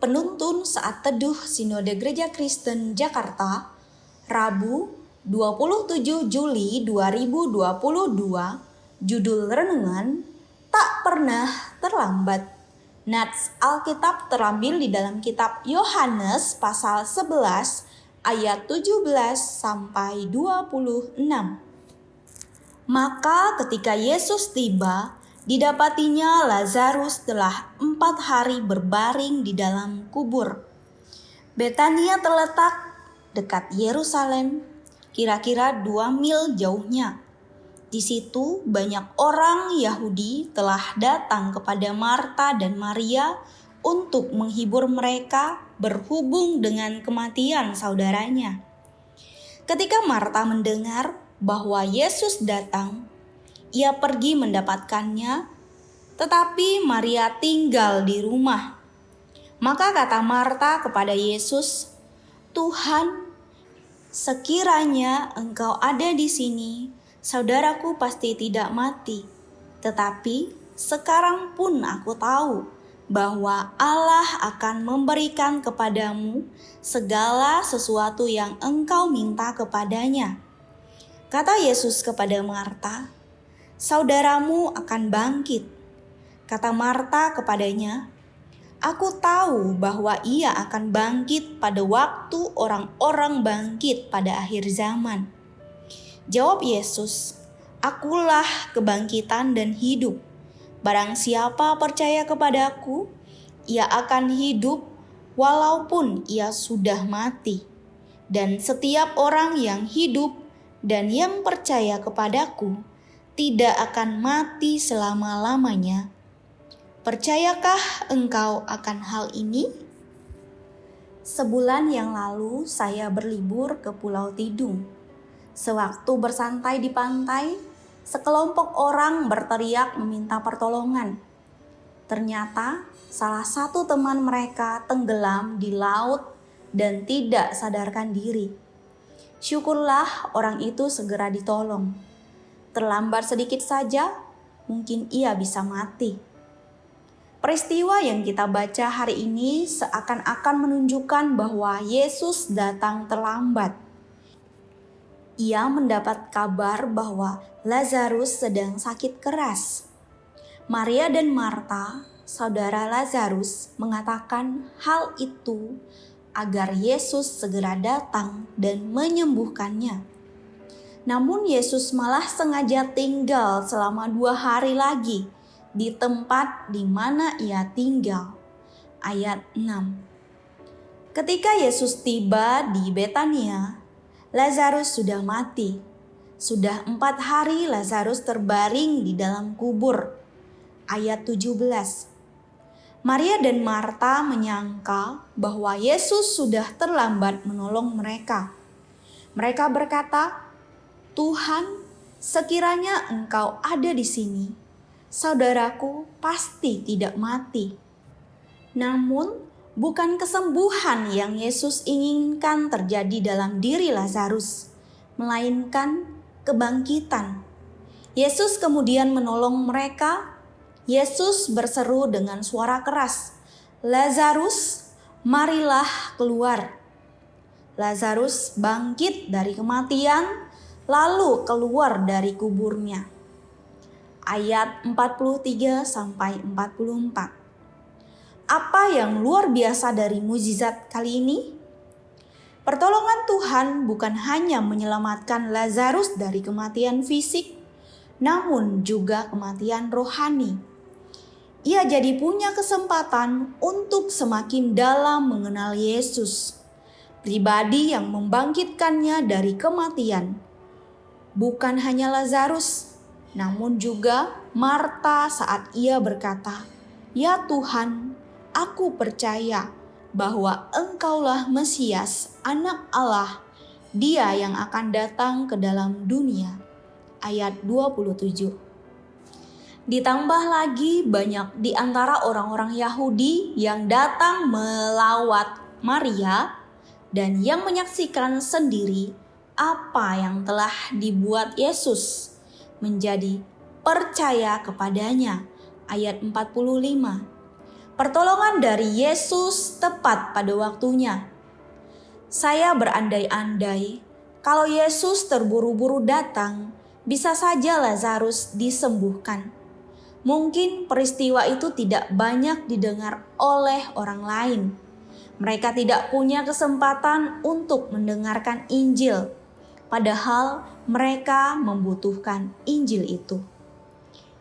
Penuntun Saat Teduh Sinode Gereja Kristen Jakarta, Rabu 27 Juli 2022, judul renungan Tak Pernah Terlambat. Nats Alkitab terambil di dalam kitab Yohanes pasal 11 ayat 17 sampai 26. Maka ketika Yesus tiba, didapatinya Lazarus telah 4 hari berbaring di dalam kubur. Betania terletak dekat Yerusalem, kira-kira 2 mil jauhnya. Di situ banyak orang Yahudi telah datang kepada Marta dan Maria untuk menghibur mereka berhubung dengan kematian saudaranya. Ketika Marta mendengar bahwa Yesus datang, ia pergi mendapatkannya, tetapi Maria tinggal di rumah. Maka kata Marta kepada Yesus, "Tuhan, sekiranya Engkau ada di sini, saudaraku pasti tidak mati. Tetapi sekarang pun aku tahu bahwa Allah akan memberikan kepadamu segala sesuatu yang engkau minta kepadanya." Kata Yesus kepada Marta, "Saudaramu akan bangkit." Kata Marta kepadanya, "Aku tahu bahwa ia akan bangkit pada waktu orang-orang bangkit pada akhir zaman." Jawab Yesus, "Akulah kebangkitan dan hidup. Barang siapa percaya kepadaku, ia akan hidup walaupun ia sudah mati. Dan setiap orang yang hidup dan yang percaya kepadaku tidak akan mati selama-lamanya. Percayakah engkau akan hal ini?" Sebulan yang lalu saya berlibur ke Pulau Tidung. Sewaktu bersantai di pantai, sekelompok orang berteriak meminta pertolongan. Ternyata salah satu teman mereka tenggelam di laut dan tidak sadarkan diri. Syukurlah orang itu segera ditolong. Terlambat sedikit saja, mungkin ia bisa mati. Peristiwa yang kita baca hari ini seakan-akan menunjukkan bahwa Yesus datang terlambat. Ia mendapat kabar bahwa Lazarus sedang sakit keras. Maria dan Marta, saudara Lazarus, mengatakan hal itu agar Yesus segera datang dan menyembuhkannya. Namun Yesus malah sengaja tinggal selama 2 hari lagi di tempat di mana ia tinggal. Ayat 6. Ketika Yesus tiba di Betania, Lazarus sudah mati. Sudah 4 hari Lazarus terbaring di dalam kubur. Ayat 17. Maria dan Marta menyangka bahwa Yesus sudah terlambat menolong mereka. Mereka berkata, "Tuhan, sekiranya Engkau ada di sini, saudaraku pasti tidak mati." Namun, bukan kesembuhan yang Yesus inginkan terjadi dalam diri Lazarus, melainkan kebangkitan. Yesus kemudian menolong mereka. Yesus berseru dengan suara keras, "Lazarus, marilah keluar." Lazarus bangkit dari kematian, lalu keluar dari kuburnya. Ayat 43-44. Apa yang luar biasa dari mukjizat kali ini? Pertolongan Tuhan bukan hanya menyelamatkan Lazarus dari kematian fisik, namun juga kematian rohani. Ia jadi punya kesempatan untuk semakin dalam mengenal Yesus, pribadi yang membangkitkannya dari kematian. Bukan hanya Lazarus, namun juga Marta saat ia berkata, "Ya Tuhan, aku percaya bahwa Engkaulah Mesias, Anak Allah, Dia yang akan datang ke dalam dunia." Ayat 27. Ditambah lagi banyak di antara orang-orang Yahudi yang datang melawat Maria dan yang menyaksikan sendiri apa yang telah dibuat Yesus, menjadi percaya kepadanya. Ayat 45. Pertolongan dari Yesus tepat pada waktunya. Saya berandai-andai kalau Yesus terburu-buru datang, bisa saja Lazarus disembuhkan. Mungkin peristiwa itu tidak banyak didengar oleh orang lain. Mereka tidak punya kesempatan untuk mendengarkan Injil, padahal mereka membutuhkan Injil itu.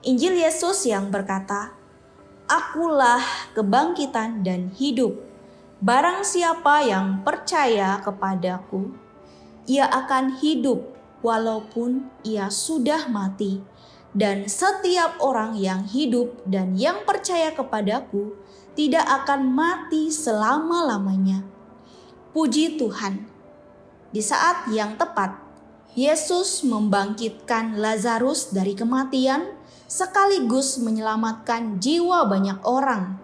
Injil Yesus yang berkata, "Akulah kebangkitan dan hidup. Barang siapa yang percaya kepadaku, ia akan hidup walaupun ia sudah mati. Dan setiap orang yang hidup dan yang percaya kepadaku tidak akan mati selama-lamanya." Puji Tuhan. Di saat yang tepat, Yesus membangkitkan Lazarus dari kematian sekaligus menyelamatkan jiwa banyak orang.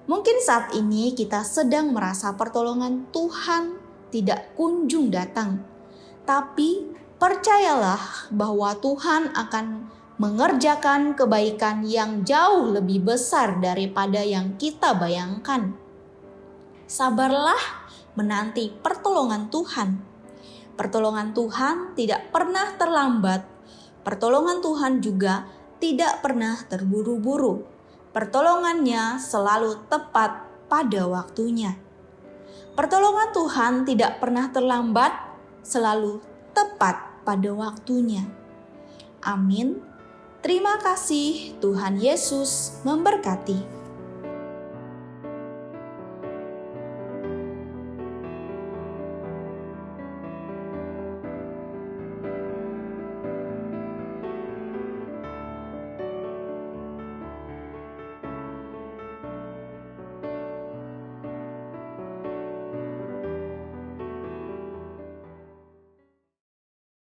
Mungkin saat ini kita sedang merasa pertolongan Tuhan tidak kunjung datang. Tapi percayalah bahwa Tuhan akan mengerjakan kebaikan yang jauh lebih besar daripada yang kita bayangkan. Sabarlah menanti pertolongan Tuhan. Pertolongan Tuhan tidak pernah terlambat. Pertolongan Tuhan juga tidak pernah terburu-buru. Pertolongannya selalu tepat pada waktunya. Pertolongan Tuhan tidak pernah terlambat, selalu tepat pada waktunya. Amin. Terima kasih, Tuhan Yesus memberkati.